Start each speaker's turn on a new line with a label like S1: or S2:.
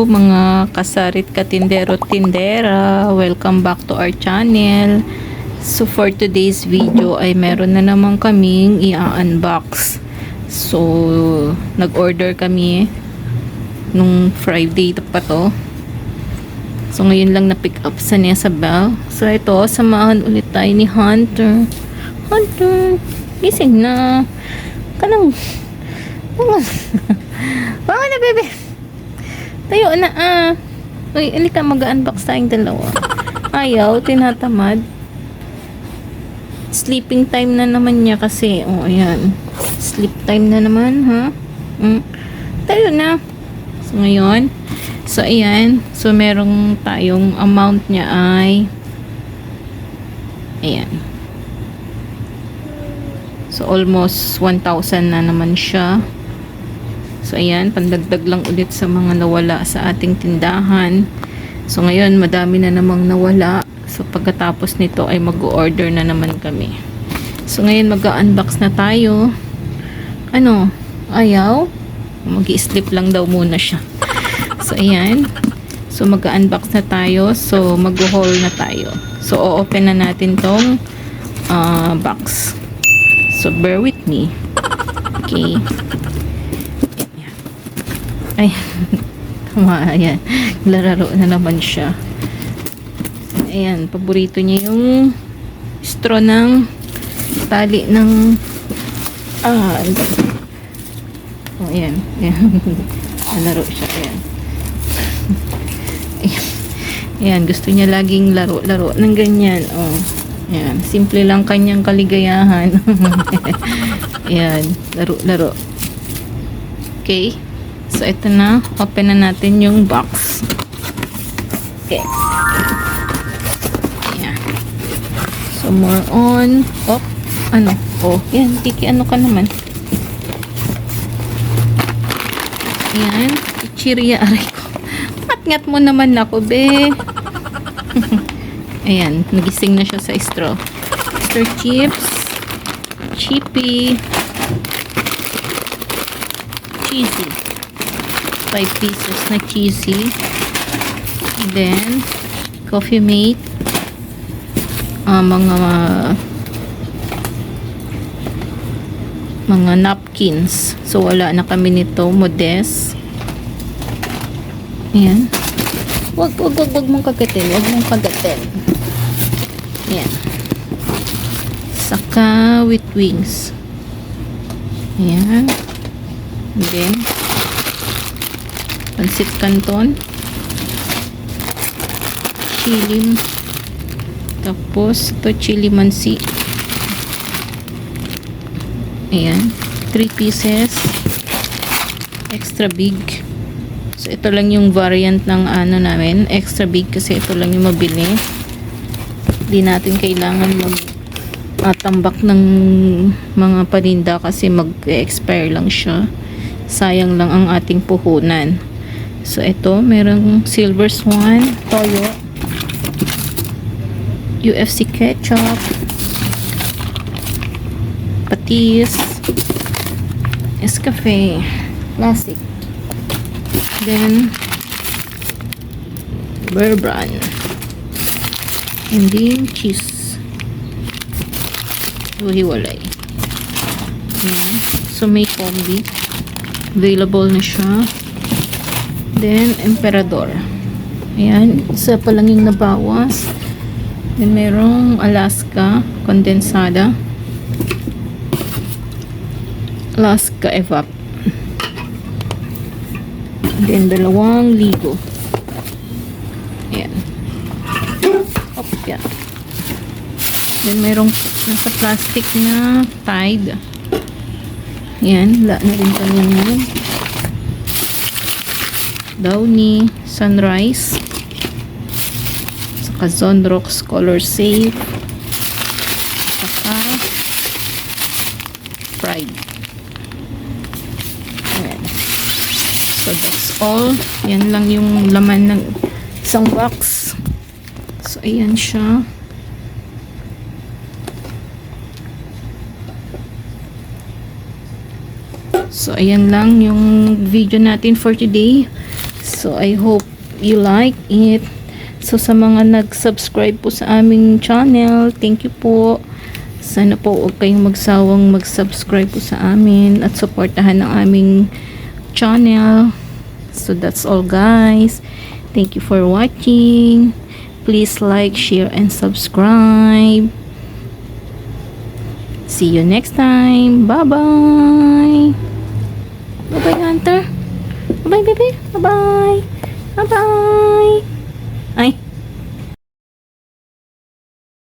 S1: mga kasarit katindero tindera, welcome back to our channel. So for today's video ay meron na naman kaming i-unbox. So nag-order kami nung Friday pa to. So ngayon lang na-pick up sa Isabel. So ito, samahan ulit tayo ni Hunter. Hunter, gising na. Kanang Baka na, bebe. Tayo na, Uy, alika, mag-unbox tayong dalawa. Ayaw, tinatamad. Sleeping time na naman niya kasi. Oh, ayan. Sleep time na naman, ha? Tayo na. So, ngayon. So, ayan. So, merong tayong amount niya ay ayan. So, almost 1,000 na naman siya. So, ayan, pandagdag lang ulit sa mga nawala sa ating tindahan. So, ngayon, madami na namang nawala. So, pagkatapos nito ay mag-order na naman kami. So, ngayon, mag-unbox na tayo. Ano? Ayaw? Mag-i-sleep lang daw muna siya. So, ayan. So, mag-unbox na tayo. So, mag-haul na tayo. So, o-open na natin tong box. So, bear with me. Okay. Ay, tama, ayan. Lararo na naman siya. Ayan, paborito niya yung straw ng tali ng oh, ayan. Ayan. Laro siya, ayan. Ayan. Ayan, gusto niya laging laro-laro ng ganyan. Oh, ayan. Simple lang kanyang kaligayahan. Ayan, laro-laro. Okay. So, ito na. Open na natin yung box. Okay. Ayan. So, more on. Oh, ano? Oh, yan. Kiki, ano ka naman? Ayan. Chiria, aray ko. Ngat-ngat mo naman ako, be. Ayan. Nagising na siya sa straw. Star chips. Chippy. Cheesy. 5 pesos na cheesy. Then, Coffee Mate. Mga napkins. So, wala na kami nito. Modest. Ayan. Wag mong kagatin. Wag mong kagatin. Ayan. Saka with wings. Ayan. And then, Pansit Canton, chili, tapos ito chili mansi. Ayan, 3 pieces, extra big. So ito lang yung variant ng ano namin, extra big kasi ito lang yung mabili. Hindi natin kailangan magtambak ng mga paninda kasi mag-expire lang siya. Sayang lang ang ating puhunan. So, ito, merong Silver Swan, Toyo, UFC ketchup, patis, Nescafe, classic, then, Bear Brand, and then, cheese. So, hiwalay. Ayan. So, may combi. Available na siya. Then, Emperador. Ayan. Isa pa lang yung nabawas. Then, merong Alaska Condensada. Alaska Evap. Then, 2 ligo. Ayan. Okay. Then, merong nasa plastic na Tide. Ayan. Wala na rin kanyan. Downy, Sunrise, saka Zonrox Color Safe, saka Fried. Ayan. So that's all. Yan lang yung laman ng isang box. So ayan siya. So, ayan lang yung video natin for today. So, I hope you like it. So, sa mga nag-subscribe po sa aming channel, thank you po. Sana po huwag kayong magsawang mag-subscribe po sa amin at supportahan ang aming channel. So, that's all guys. Thank you for watching. Please like, share, and subscribe. See you next time. Bye-bye.